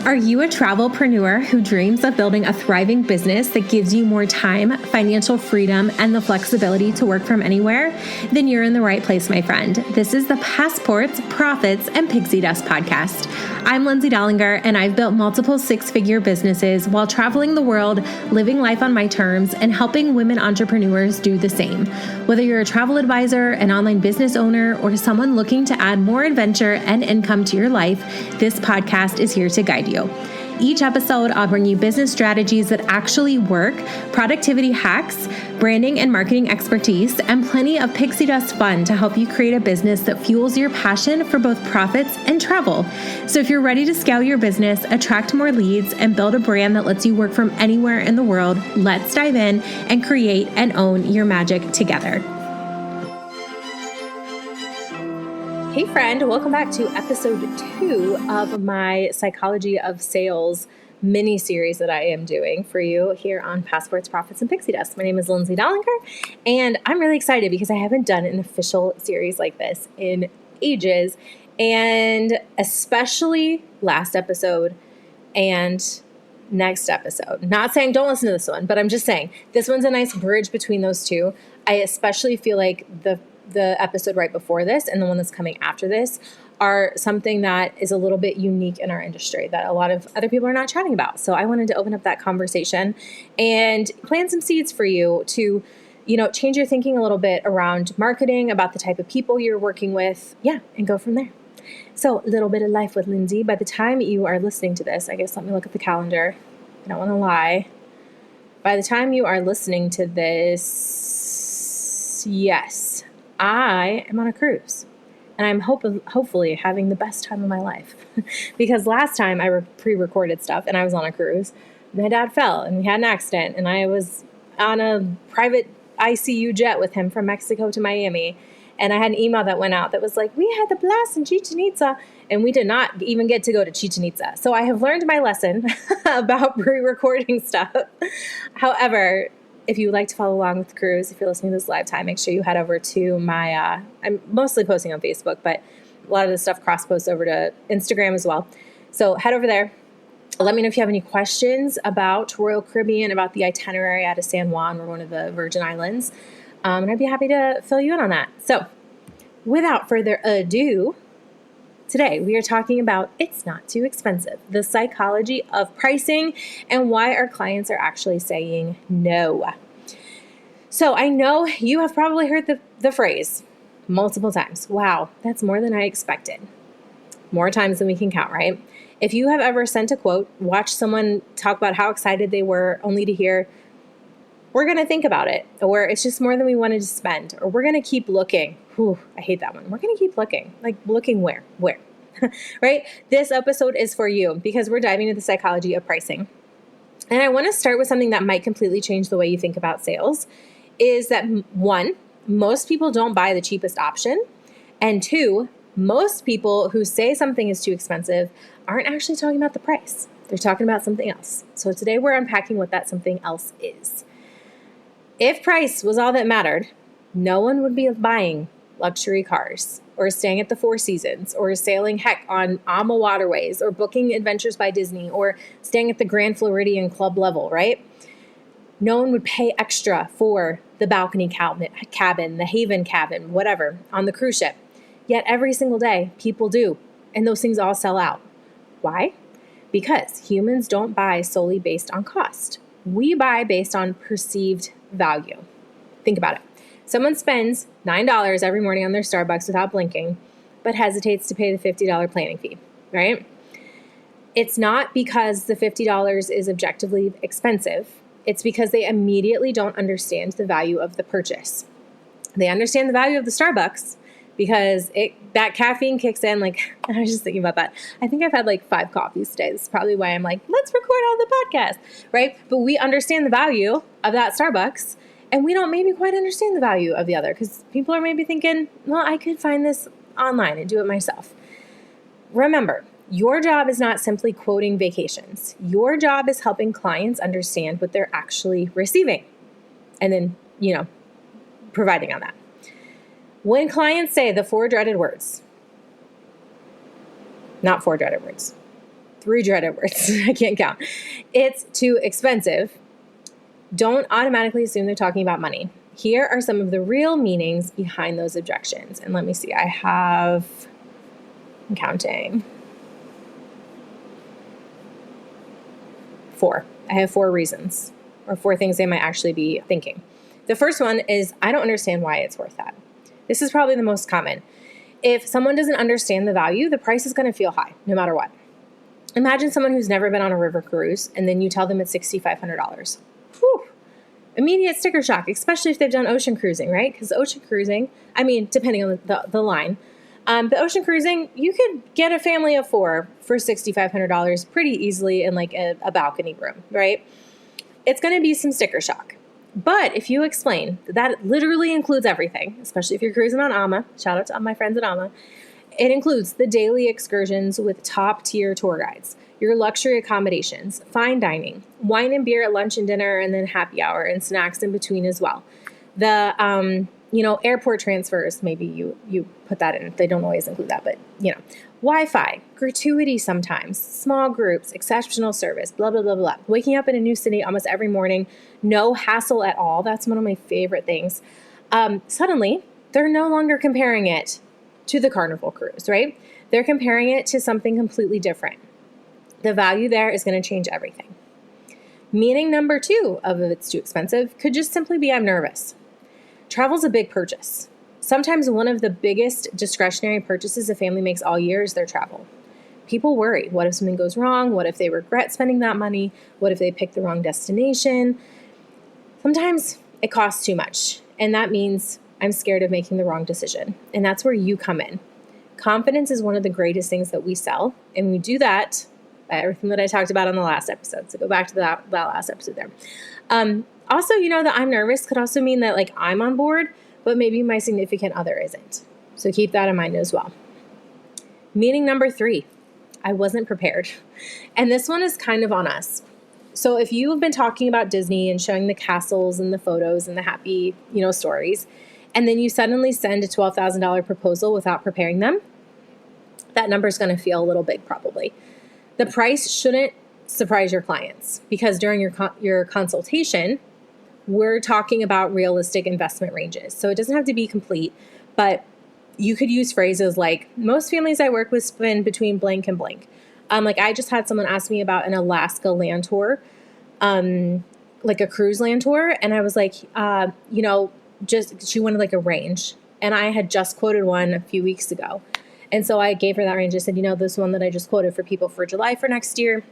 Are you a travelpreneur who dreams of building a thriving business that gives you more time, financial freedom, and the flexibility to work from anywhere? Then you're in the right place, my friend. This is the Passports, Profits, and Pixie Dust podcast. I'm Lindsay Dollinger, and I've built multiple six-figure businesses while traveling the world, living life on my terms, and helping women entrepreneurs do the same. Whether you're a travel advisor, an online business owner, or someone looking to add more adventure and income to your life, this podcast is here to guide you. Each episode, I'll bring you business strategies that actually work, productivity hacks, branding and marketing expertise, and plenty of pixie dust fun to help you create a business that fuels your passion for both profits and travel. So if you're ready to scale your business, attract more leads, and build a brand that lets you work from anywhere in the world, let's dive in and create and own your magic together. Hey friend, welcome back to episode 2 of my Psychology of Sales mini series that I am doing for you here on Passports, Profits, and Pixie Dust. My name is Lindsay Dollinger, and I'm really excited because I haven't done an official series like this in ages, and especially last episode and next episode. Not saying don't listen to this one, but I'm just saying this one's a nice bridge between those two. I especially feel like the episode right before this and the one that's coming after this are something that is a little bit unique in our industry that a lot of other people are not chatting about. So I wanted to open up that conversation and plant some seeds for you to, change your thinking a little bit around marketing, about the type of people you're working with. Yeah, and go from there. So a little bit of life with Lindsay. By the time you are listening to this, I guess let me look at the calendar. I don't want to lie. By the time you are listening to this, yes, I am on a cruise, and I'm hopefully having the best time of my life because last time I pre-recorded stuff and I was on a cruise. My dad fell and we had an accident, and I was on a private ICU jet with him from Mexico to Miami, and I had an email that went out that was like, we had the blast in Chichen Itza, and we did not even get to go to Chichen Itza. So I have learned my lesson about pre-recording stuff. However, if you would like to follow along with the cruise, if you're listening to this live time, make sure you head over to my, I'm mostly posting on Facebook, but a lot of the stuff cross-posts over to Instagram as well. So head over there. Let me know if you have any questions about Royal Caribbean, about the itinerary out of San Juan or one of the Virgin Islands. And I'd be happy to fill you in on that. So without further ado, today we are talking about It's Not Too Expensive, the psychology of pricing and why our clients are actually saying no. So I know you have probably heard the phrase multiple times. Wow, that's more than I expected. More times than we can count, right? If you have ever sent a quote, watched someone talk about how excited they were only to hear, we're going to think about it, or it's just more than we wanted to spend, or we're going to keep looking. Whew, I hate that one. We're going to keep looking. Like looking where? Right? This episode is for you because we're diving into the psychology of pricing. And I want to start with something that might completely change the way you think about sales, is that one, most people don't buy the cheapest option. And two, most people who say something is too expensive aren't actually talking about the price. They're talking about something else. So today we're unpacking what that something else is. If price was all that mattered, no one would be buying luxury cars or staying at the Four Seasons or sailing on AMA waterways or booking Adventures by Disney or staying at the Grand Floridian club level, right? No one would pay extra for the balcony cabin, the Haven cabin, whatever, on the cruise ship. Yet every single day, people do, and those things all sell out. Why? Because humans don't buy solely based on cost. We buy based on perceived value. Think about it. Someone spends $9 every morning on their Starbucks without blinking, but hesitates to pay the $50 planning fee, right? It's not because the $50 is objectively expensive. It's because they immediately don't understand the value of the purchase. They understand the value of the Starbucks because that caffeine kicks in. Like, I was just thinking about that. I think I've had like 5 coffees today. This is probably why I'm like, let's record on the podcast, right? But we understand the value of that Starbucks, and we don't maybe quite understand the value of the other because people are maybe thinking, well, I could find this online and do it myself. Remember, your job is not simply quoting vacations. Your job is helping clients understand what they're actually receiving and then, providing on that. When clients say the 4 dreaded words, not 4 dreaded words, 3 dreaded words. I can't count. It's too expensive. Don't automatically assume they're talking about money. Here are some of the real meanings behind those objections. And let me see. I'm counting. 4. I have 4 reasons, or 4 things they might actually be thinking. The first one is, I don't understand why it's worth that. This is probably the most common. If someone doesn't understand the value, the price is going to feel high, no matter what. Imagine someone who's never been on a river cruise, and then you tell them it's $6,500. Whew. Immediate sticker shock, especially if they've done ocean cruising, right? Because ocean cruising, depending on the line, but ocean cruising, you could get a family of 4 for $6,500 pretty easily in like a balcony room, right? It's going to be some sticker shock. But if you explain that it literally includes everything, especially if you're cruising on AMA, shout out to my friends at AMA, it includes the daily excursions with top tier tour guides, your luxury accommodations, fine dining, wine and beer at lunch and dinner, and then happy hour and snacks in between as well. The, airport transfers, maybe you put that in. They don't always include that, but, Wi-Fi, gratuity sometimes, small groups, exceptional service, blah, blah, blah, blah. Waking up in a new city almost every morning, no hassle at all. That's one of my favorite things. Suddenly, they're no longer comparing it to the Carnival cruise, right? They're comparing it to something completely different. The value there is going to change everything. Meaning number 2 of if it's too expensive could just simply be I'm nervous. Travel's a big purchase. Sometimes one of the biggest discretionary purchases a family makes all year is their travel. People worry. What if something goes wrong? What if they regret spending that money? What if they pick the wrong destination? Sometimes it costs too much, and that means I'm scared of making the wrong decision. And that's where you come in. Confidence is one of the greatest things that we sell, and we do that by everything that I talked about on the last episode. So go back to that last episode there. Also, that I'm nervous could also mean that like I'm on board, but maybe my significant other isn't. So keep that in mind as well. Meaning number 3, I wasn't prepared. And this one is kind of on us. So if you have been talking about Disney and showing the castles and the photos and the happy, stories, and then you suddenly send a $12,000 proposal without preparing them, that number is going to feel a little big probably. The price shouldn't surprise your clients because during your consultation, we're talking about realistic investment ranges. So it doesn't have to be complete, but you could use phrases like, most families I work with spend between blank and blank. Like I just had someone ask me about an Alaska land tour, like a cruise land tour. And I was like, she wanted like a range. And I had just quoted one a few weeks ago. And so I gave her that range. I said, this one that I just quoted for people for July for next year,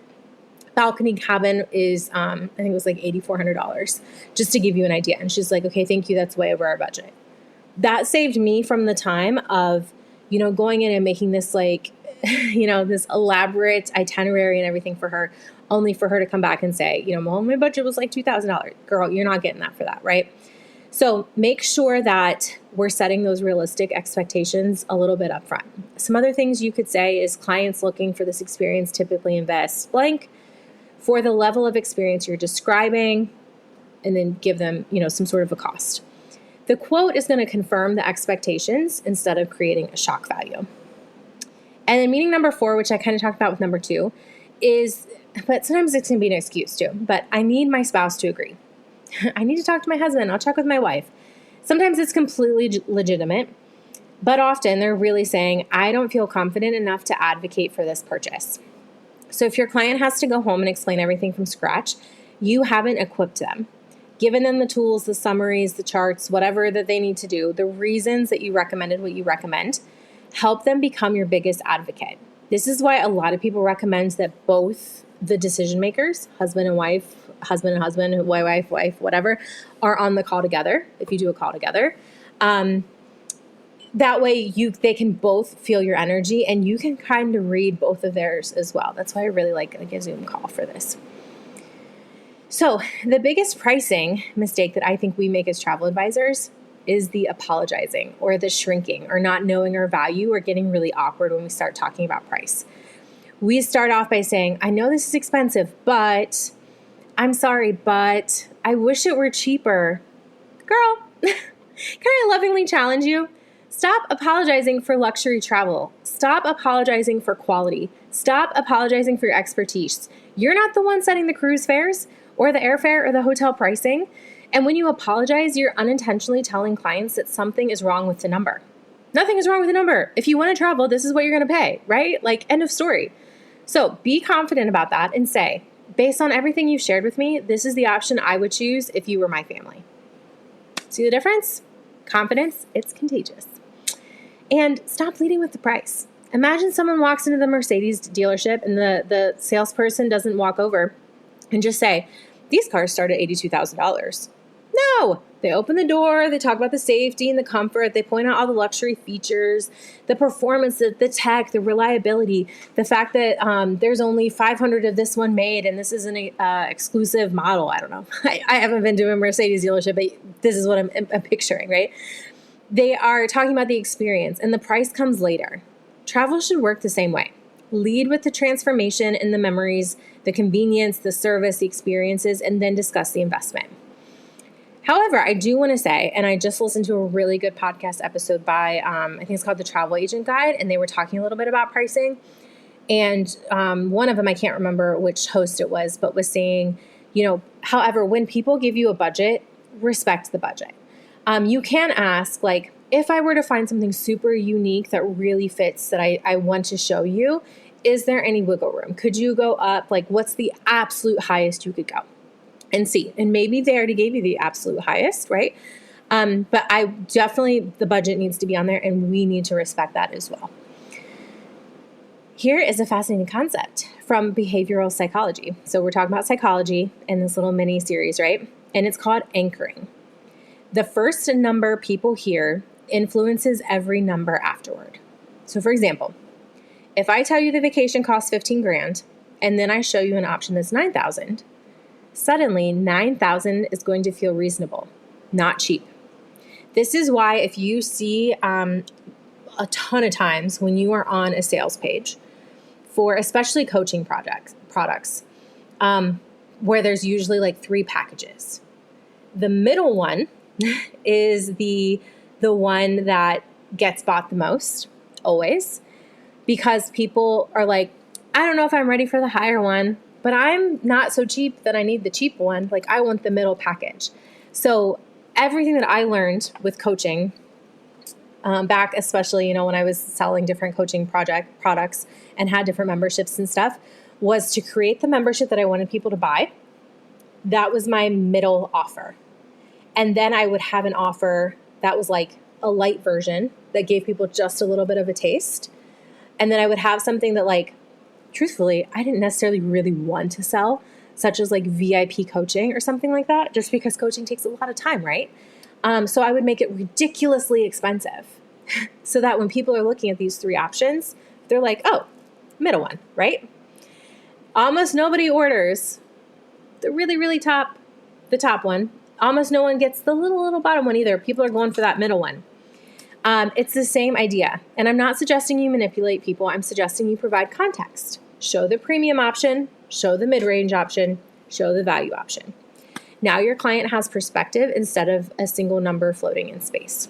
balcony cabin is, I think it was like $8,400, just to give you an idea. And she's like, okay, thank you. That's way over our budget. That saved me from the time of, going in and making this like, this elaborate itinerary and everything for her, only for her to come back and say, well, my budget was like $2,000. Girl, you're not getting that for that, right? So make sure that we're setting those realistic expectations a little bit up front. Some other things you could say is clients looking for this experience typically invest blank for the level of experience you're describing, and then give them, some sort of a cost. The quote is going to confirm the expectations instead of creating a shock value. And then meaning number 4, which I kind of talked about with number 2, is, but sometimes it can be an excuse too, but I need my spouse to agree. I need to talk to my husband. I'll check with my wife. Sometimes it's completely legitimate, but often they're really saying, I don't feel confident enough to advocate for this purchase. So if your client has to go home and explain everything from scratch, you haven't equipped them. Given them the tools, the summaries, the charts, whatever that they need to do, the reasons that you recommended what you recommend, help them become your biggest advocate. This is why a lot of people recommend that both the decision makers, husband and wife, wife, whatever, are on the call together, if you do a call together. That way they can both feel your energy and you can kind of read both of theirs as well. That's why I really like a Zoom call for this. So the biggest pricing mistake that I think we make as travel advisors is the apologizing or the shrinking or not knowing our value or getting really awkward when we start talking about price. We start off by saying, I know this is expensive, but I'm sorry, but I wish it were cheaper. Girl, can I lovingly challenge you? Stop apologizing for luxury travel. Stop apologizing for quality. Stop apologizing for your expertise. You're not the one setting the cruise fares or the airfare or the hotel pricing. And when you apologize, you're unintentionally telling clients that something is wrong with the number. Nothing is wrong with the number. If you want to travel, this is what you're going to pay, right? Like, end of story. So be confident about that and say, based on everything you've shared with me, this is the option I would choose if you were my family. See the difference? Confidence, it's contagious. And stop leading with the price. Imagine someone walks into the Mercedes dealership and the salesperson doesn't walk over and just say, these cars start at $82,000. No, they open the door, they talk about the safety and the comfort, they point out all the luxury features, the performance, the tech, the reliability, the fact that there's only 500 of this one made and this is an exclusive model. I don't know. I haven't been to a Mercedes dealership, but this is what I'm picturing, right? They are talking about the experience and the price comes later. Travel should work the same way. Lead with the transformation and the memories, the convenience, the service, the experiences, and then discuss the investment. However, I do want to say, and I just listened to a really good podcast episode by, I think it's called The Travel Agent Guide, and they were talking a little bit about pricing. And one of them, I can't remember which host it was, but was saying, however, when people give you a budget, respect the budget. You can ask, like, if I were to find something super unique that really fits that I want to show you, is there any wiggle room? Could you go up? Like, what's the absolute highest you could go? And see, and maybe they already gave you the absolute highest, right? But the budget needs to be on there and we need to respect that as well. Here is a fascinating concept from behavioral psychology. So we're talking about psychology in this little mini series, right? And it's called anchoring. The first number people hear influences every number afterward. So for example, if I tell you the vacation costs 15 grand and then I show you an option that's 9,000, suddenly 9,000 is going to feel reasonable, not cheap. This is why if you see a ton of times when you are on a sales page for especially coaching products, where there's usually like 3 packages. The middle one is the one that gets bought the most, always, because people are like, I don't know if I'm ready for the higher one, but I'm not so cheap that I need the cheap one. Like, I want the middle package. So everything that I learned with coaching, back especially, when I was selling different coaching products and had different memberships and stuff, was to create the membership that I wanted people to buy. That was my middle offer. And then I would have an offer that was like a light version that gave people just a little bit of a taste. And then I would have something that, like, truthfully, I didn't necessarily really want to sell, such as like VIP coaching or something like that, just because coaching takes a lot of time, right? So I would make it ridiculously expensive so that when people are looking at these 3 options, they're like, oh, middle one, right? Almost nobody orders the really, really top one. Almost no one gets the little bottom one either. People are going for that middle one. It's the same idea. And I'm not suggesting you manipulate people. I'm suggesting you provide context. Show the premium option, show the mid-range option, show the value option. Now your client has perspective instead of a single number floating in space.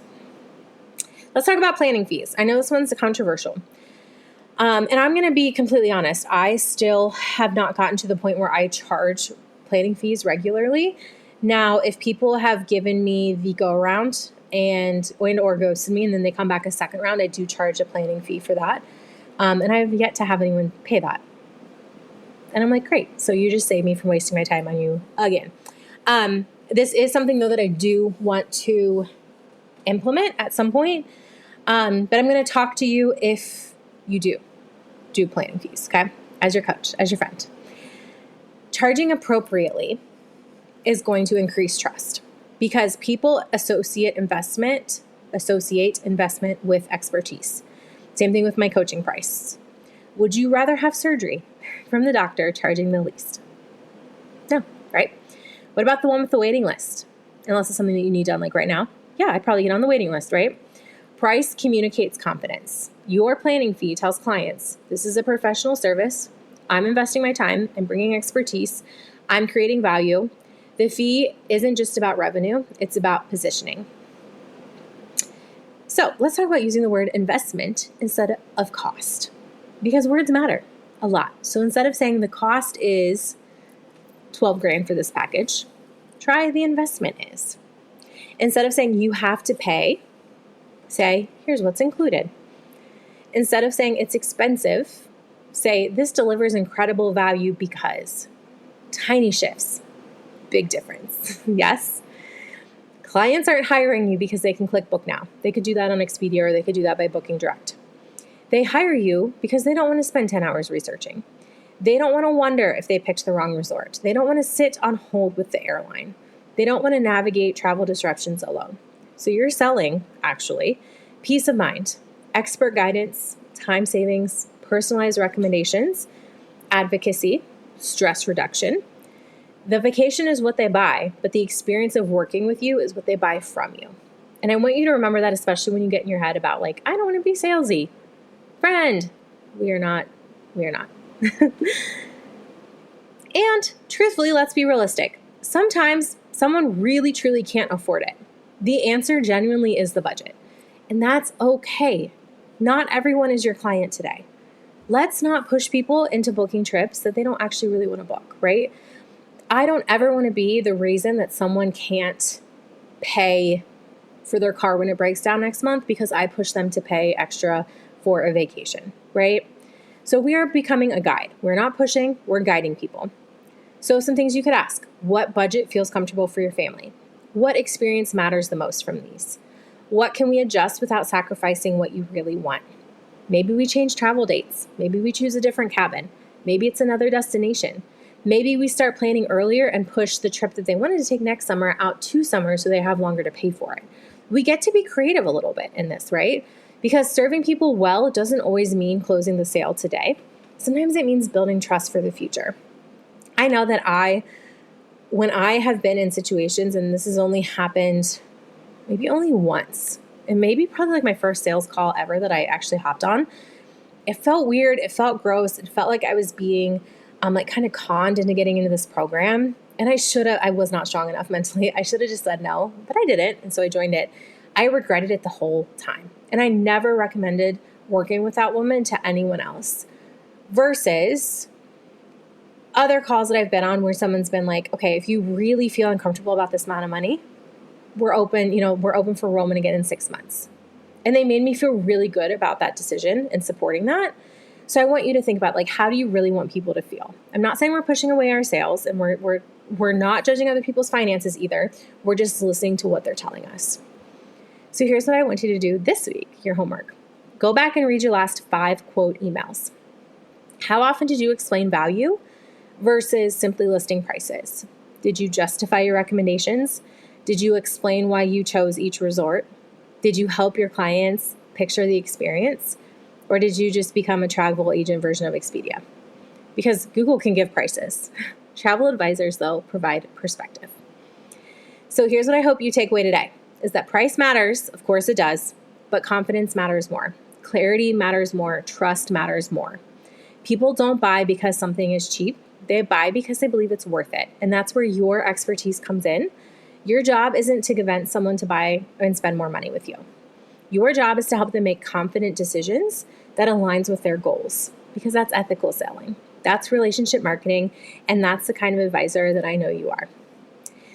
Let's talk about planning fees. I know this one's controversial. And I'm going to be completely honest. I still have not gotten to the point where I charge planning fees regularly. Now, if people have given me the go around or ghosted me and then they come back a second round, I do charge a planning fee for that. And I have yet to have anyone pay that. And I'm like, great. So you just saved me from wasting my time on you again. This is something, though, that I do want to implement at some point. But I'm going to talk to you if you do planning fees, okay? As your coach, as your friend. Charging appropriately is going to increase trust because people associate investment with expertise. Same thing with my coaching price. Would you rather have surgery from the doctor charging the least? No, right? What about the one with the waiting list? Unless it's something that you need done like right now. Yeah, I'd probably get on the waiting list, right? Price communicates confidence. Your planning fee tells clients, this is a professional service. I'm investing my time and bringing expertise. I'm creating value. The fee isn't just about revenue. It's about positioning. So let's talk about using the word investment instead of cost, because words matter a lot. So instead of saying the cost is 12 grand for this package, try the investment is. Instead of saying you have to pay, say, here's what's included. Instead of saying it's expensive, say this delivers incredible value because. Tiny shifts, big difference. Yes? Clients aren't hiring you because they can click book now. They could do that on Expedia, or they could do that by booking direct. They hire you because they don't want to spend 10 hours researching. They don't want to wonder if they picked the wrong resort. They don't want to sit on hold with the airline. They don't want to navigate travel disruptions alone. So you're selling, actually, peace of mind, expert guidance, time savings, personalized recommendations, advocacy, stress reduction. The vacation is what they buy, but the experience of working with you is what they buy from you. And I want you to remember that, especially when you get in your head about like, I don't want to be salesy. Friend, we are not. And truthfully, let's be realistic. Sometimes someone really, truly can't afford it. The answer genuinely is the budget. And that's okay. Not everyone is your client today. Let's not push people into booking trips that they don't actually really want to book, right? I don't ever want to be the reason that someone can't pay for their car when it breaks down next month because I push them to pay extra for a vacation, right? So we are becoming a guide. We're not pushing, we're guiding people. So some things you could ask: what budget feels comfortable for your family? What experience matters the most from these? What can we adjust without sacrificing what you really want? Maybe we change travel dates. Maybe we choose a different cabin. Maybe it's another destination. Maybe we start planning earlier and push the trip that they wanted to take next summer out to summer so they have longer to pay for it. We get to be creative a little bit in this, right? Because serving people well doesn't always mean closing the sale today. Sometimes it means building trust for the future. I know that when I have been in situations, and this has only happened maybe only once, and maybe probably like my first sales call ever that I actually hopped on, it felt weird. It felt gross. It felt like I was being like kind of conned into getting into this program. And I was not strong enough mentally. I should have just said no, but I didn't. And so I joined it. I regretted it the whole time. And I never recommended working with that woman to anyone else. Versus other calls that I've been on where someone's been like, okay, if you really feel uncomfortable about this amount of money, we're open for Roman again in 6 months. And they made me feel really good about that decision and supporting that. So I want you to think about, like, how do you really want people to feel? I'm not saying we're pushing away our sales, and we're not judging other people's finances either. We're just listening to what they're telling us. So here's what I want you to do this week, your homework. Go back and read your last 5 quote emails. How often did you explain value versus simply listing prices? Did you justify your recommendations? Did you explain why you chose each resort? Did you help your clients picture the experience? Or did you just become a travel agent version of Expedia? Because Google can give prices. Travel advisors, though, provide perspective. So here's what I hope you take away today, is that price matters. Of course it does, but confidence matters more. Clarity matters more. Trust matters more. People don't buy because something is cheap. They buy because they believe it's worth it. And that's where your expertise comes in. Your job isn't to convince someone to buy and spend more money with you. Your job is to help them make confident decisions that aligns with their goals, because that's ethical selling. That's relationship marketing, and that's the kind of advisor that I know you are.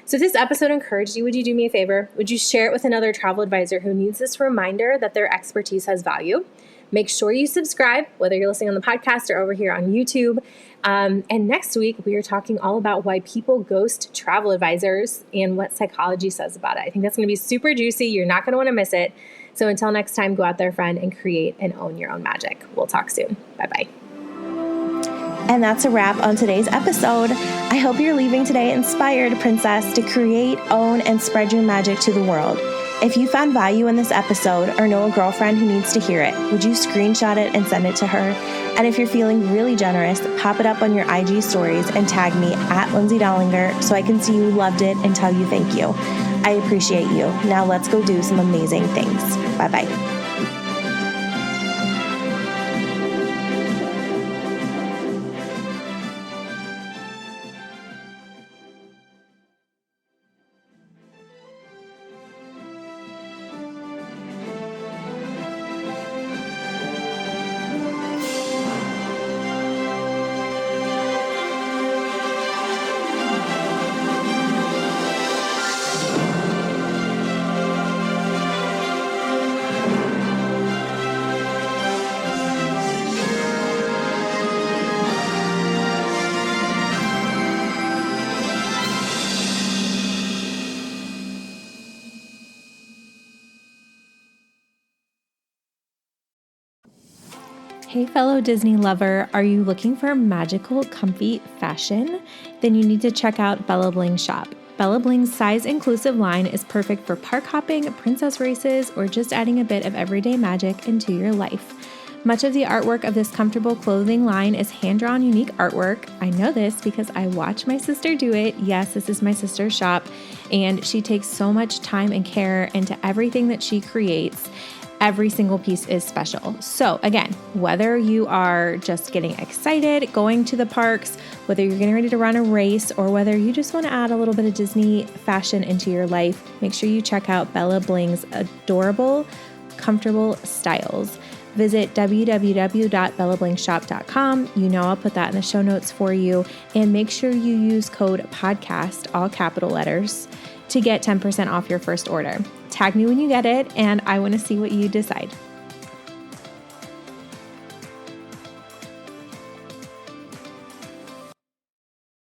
So if this episode encouraged you, would you do me a favor? Would you share it with another travel advisor who needs this reminder that their expertise has value? Make sure you subscribe, whether you're listening on the podcast or over here on YouTube. And next week, we are talking all about why people ghost travel advisors and what psychology says about it. I think that's going to be super juicy. You're not going to want to miss it. So until next time, go out there, friend, and create and own your own magic. We'll talk soon. Bye-bye. And that's a wrap on today's episode. I hope you're leaving today inspired, princess, to create, own, and spread your magic to the world. If you found value in this episode or know a girlfriend who needs to hear it, would you screenshot it and send it to her? And if you're feeling really generous, pop it up on your IG stories and tag me at Lindsay Dollinger so I can see you loved it and tell you thank you. I appreciate you. Now let's go do some amazing things. Bye-bye. Hey, fellow Disney lover, are you looking for magical, comfy fashion? Then you need to check out Bella Bling's shop. Bella Bling's size-inclusive line is perfect for park hopping, princess races, or just adding a bit of everyday magic into your life. Much of the artwork of this comfortable clothing line is hand-drawn, unique artwork. I know this because I watch my sister do it. Yes, this is my sister's shop, and she takes so much time and care into everything that she creates. Every single piece is special. So again, whether you are just getting excited, going to the parks, whether you're getting ready to run a race, or whether you just want to add a little bit of Disney fashion into your life, make sure you check out Bella Bling's adorable, comfortable styles. Visit www.bellablingshop.com. You know I'll put that in the show notes for you. And make sure you use code PODCAST, all capital letters, to get 10% off your first order. Tag me when you get it, and I want to see what you decide.